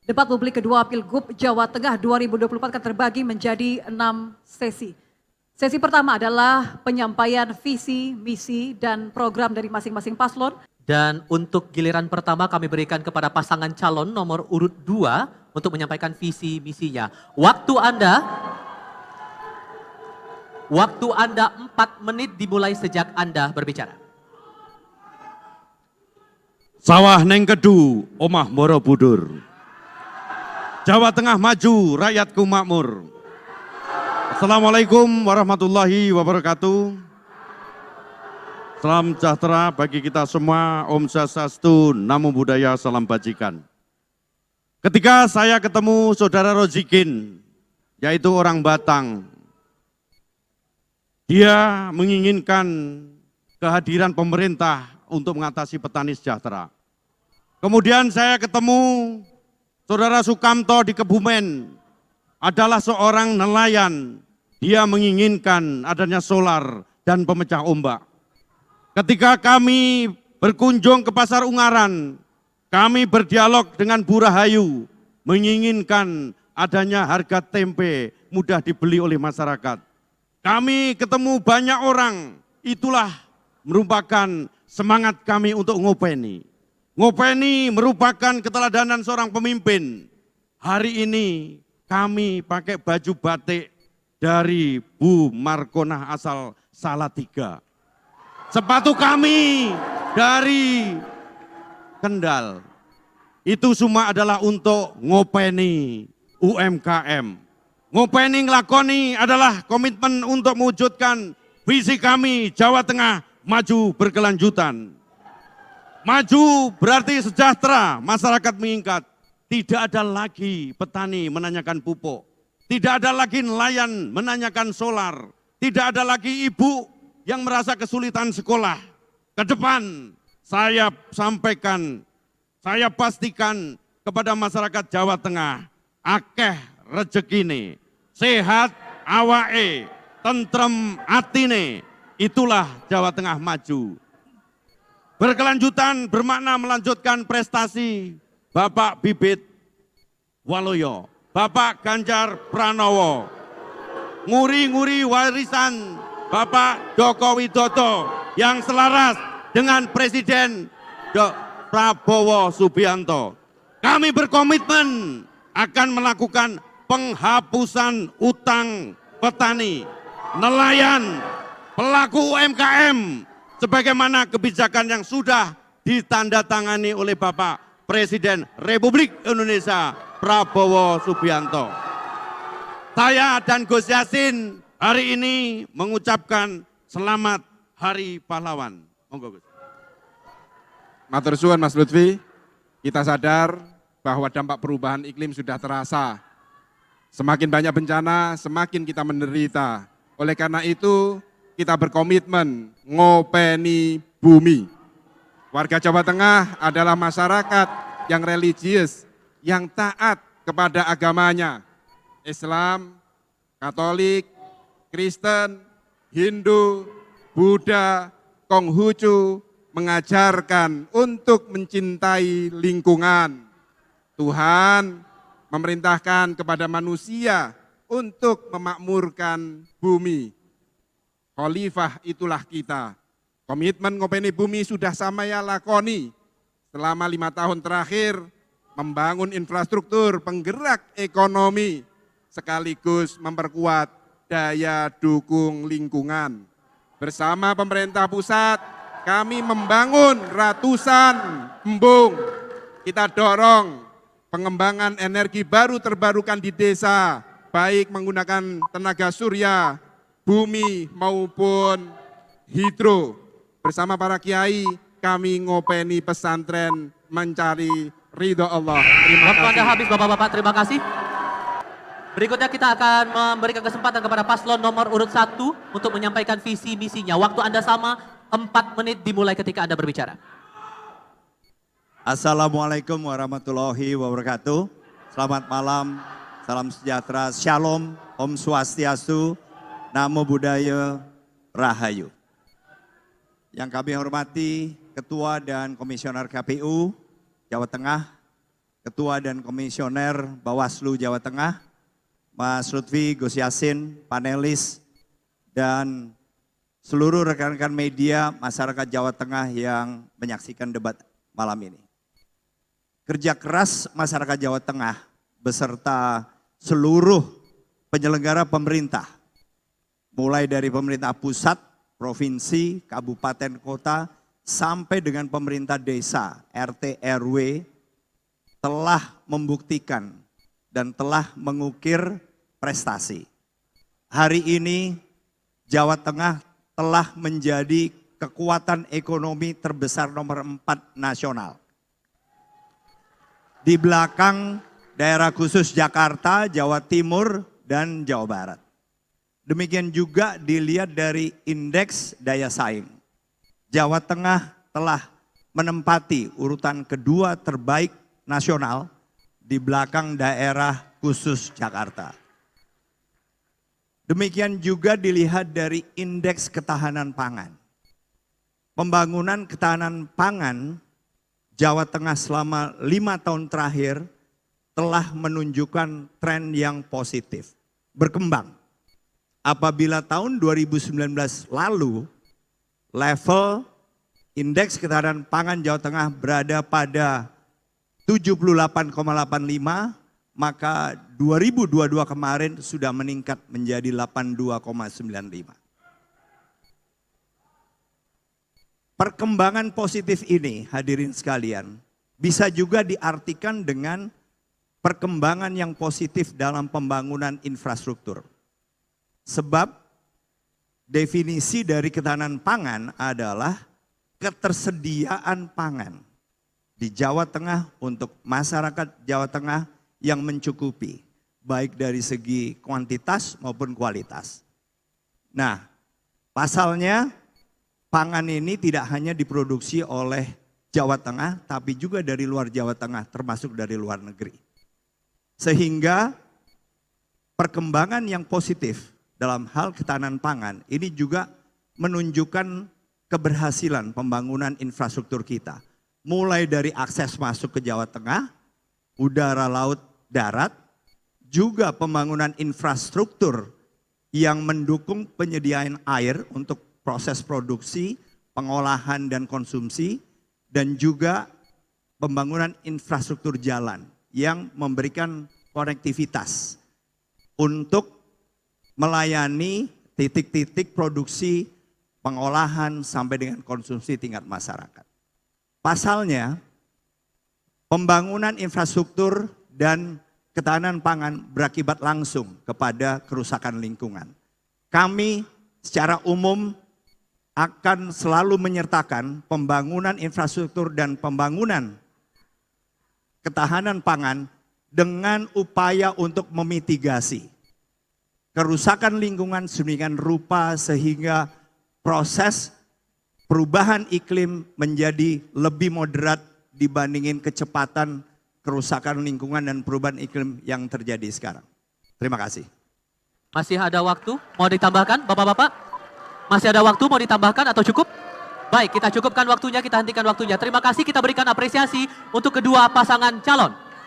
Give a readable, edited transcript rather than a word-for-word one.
Debat publik kedua Pilgub Jawa Tengah 2024 akan terbagi menjadi 6 sesi. Sesi pertama adalah penyampaian visi, misi, dan program dari masing-masing paslon. Dan untuk giliran pertama kami berikan kepada pasangan calon nomor urut 2 untuk menyampaikan visi misinya. Waktu Anda 4 menit dimulai sejak Anda berbicara. Sawah neng kedu, omah Borobudur. Jawa Tengah maju, rakyatku makmur. Assalamualaikum warahmatullahi wabarakatuh. Salam sejahtera bagi kita semua, Om Swastiastu, Namo Buddhaya, salam bajikan. Ketika saya ketemu Saudara Rozikin, yaitu orang Batang, dia menginginkan kehadiran pemerintah untuk mengatasi petani sejahtera. Kemudian saya ketemu Saudara Sukamto di Kebumen, adalah seorang nelayan. Dia menginginkan adanya solar dan pemecah ombak. Ketika kami berkunjung ke Pasar Ungaran, kami berdialog dengan Bu Rahayu, menginginkan adanya harga tempe mudah dibeli oleh masyarakat. Kami ketemu banyak orang, itulah merupakan semangat kami untuk ngopeni. Ngopeni merupakan keteladanan seorang pemimpin. Hari ini kami pakai baju batik dari Bu Markonah asal Salatiga. Sepatu kami dari Kendal. Itu semua adalah untuk ngopeni UMKM. Ngopeni ngelakoni adalah komitmen untuk mewujudkan visi kami Jawa Tengah maju berkelanjutan. Maju berarti sejahtera, masyarakat meningkat. Tidak ada lagi petani menanyakan pupuk. Tidak ada lagi nelayan menanyakan solar. Tidak ada lagi ibu yang merasa kesulitan sekolah. Ke depan saya sampaikan, saya pastikan kepada masyarakat Jawa Tengah, akeh rezekine, sehat awake, tentrem atine, itulah Jawa Tengah maju. Berkelanjutan bermakna melanjutkan prestasi Bapak Bibit Waloyo, Bapak Ganjar Pranowo, nguri-nguri warisan Bapak Joko Widodo yang selaras dengan Presiden Prabowo Subianto. Kami berkomitmen akan melakukan penghapusan utang petani, nelayan, pelaku UMKM, sebagaimana kebijakan yang sudah ditandatangani oleh Bapak Presiden Republik Indonesia Prabowo Subianto. Saya dan Gus Yassin hari ini mengucapkan selamat Hari Pahlawan. Monggo Gus. Matur suwun Mas Lutfi, kita sadar bahwa dampak perubahan iklim sudah terasa. Semakin banyak bencana, semakin kita menderita. Oleh karena itu, kita berkomitmen ngopeni bumi. Warga Jawa Tengah adalah masyarakat yang religius, yang taat kepada agamanya. Islam, Katolik, Kristen, Hindu, Buddha, Konghucu mengajarkan untuk mencintai lingkungan. Tuhan memerintahkan kepada manusia untuk memakmurkan bumi. Khalifah itulah kita. Komitmen ngopeni bumi sudah saya lakoni selama 5 tahun terakhir, membangun infrastruktur penggerak ekonomi sekaligus memperkuat daya dukung lingkungan. Bersama pemerintah pusat kami membangun ratusan embung. Kita dorong pengembangan energi baru terbarukan di desa, baik menggunakan tenaga surya, bumi maupun hidro. Bersama para kiai kami ngopeni pesantren mencari ridho Allah. Terima Waktu kasih. Anda habis Bapak-Bapak, terima kasih. Berikutnya kita akan memberikan kesempatan kepada paslon nomor urut 1 untuk menyampaikan visi misinya. Waktu Anda sama, 4 menit dimulai ketika Anda berbicara. Assalamualaikum warahmatullahi wabarakatuh. Selamat malam, salam sejahtera, shalom, Om Swastiastu, Namo Buddhaya, Rahayu. Yang kami hormati Ketua dan Komisioner KPU Jawa Tengah, Ketua dan Komisioner Bawaslu Jawa Tengah, Mas Lutfi, Gus Yassin, panelis, dan seluruh rekan-rekan media masyarakat Jawa Tengah yang menyaksikan debat malam ini. Kerja keras masyarakat Jawa Tengah beserta seluruh penyelenggara pemerintah, mulai dari pemerintah pusat, provinsi, kabupaten, kota, sampai dengan pemerintah desa, RT, RW, telah membuktikan dan telah mengukir prestasi. Hari ini Jawa Tengah telah menjadi kekuatan ekonomi terbesar nomor 4 nasional. Di belakang daerah khusus Jakarta, Jawa Timur, dan Jawa Barat. Demikian juga dilihat dari indeks daya saing. Jawa Tengah telah menempati urutan kedua terbaik nasional di belakang daerah khusus Jakarta. Demikian juga dilihat dari indeks ketahanan pangan. Pembangunan ketahanan pangan Jawa Tengah selama 5 tahun terakhir telah menunjukkan tren yang positif, berkembang. Apabila tahun 2019 lalu level indeks ketahanan pangan Jawa Tengah berada pada 78,85, maka 2022 kemarin sudah meningkat menjadi 82,95. Perkembangan positif ini, hadirin sekalian, bisa juga diartikan dengan perkembangan yang positif dalam pembangunan infrastruktur. Sebab definisi dari ketahanan pangan adalah ketersediaan pangan di Jawa Tengah untuk masyarakat Jawa Tengah yang mencukupi, baik dari segi kuantitas maupun kualitas. Nah, pasalnya pangan ini tidak hanya diproduksi oleh Jawa Tengah, tapi juga dari luar Jawa Tengah, termasuk dari luar negeri. Sehingga perkembangan yang positif dalam hal ketahanan pangan ini juga menunjukkan keberhasilan pembangunan infrastruktur kita. Mulai dari akses masuk ke Jawa Tengah, udara, laut, darat, juga pembangunan infrastruktur yang mendukung penyediaan air untuk proses produksi, pengolahan dan konsumsi, dan juga pembangunan infrastruktur jalan yang memberikan konektivitas untuk melayani titik-titik produksi, pengolahan sampai dengan konsumsi tingkat masyarakat. Pasalnya, pembangunan infrastruktur dan ketahanan pangan berakibat langsung kepada kerusakan lingkungan. Kami secara umum akan selalu menyertakan pembangunan infrastruktur dan pembangunan ketahanan pangan dengan upaya untuk memitigasi kerusakan lingkungan sedemikian rupa sehingga proses perubahan iklim menjadi lebih moderat dibandingin kecepatan kerusakan lingkungan dan perubahan iklim yang terjadi sekarang. Terima kasih. Masih ada waktu, mau ditambahkan Bapak-Bapak? Masih ada waktu, mau ditambahkan atau cukup? Baik, kita cukupkan waktunya, kita hentikan waktunya. Terima kasih, kita berikan apresiasi untuk kedua pasangan calon.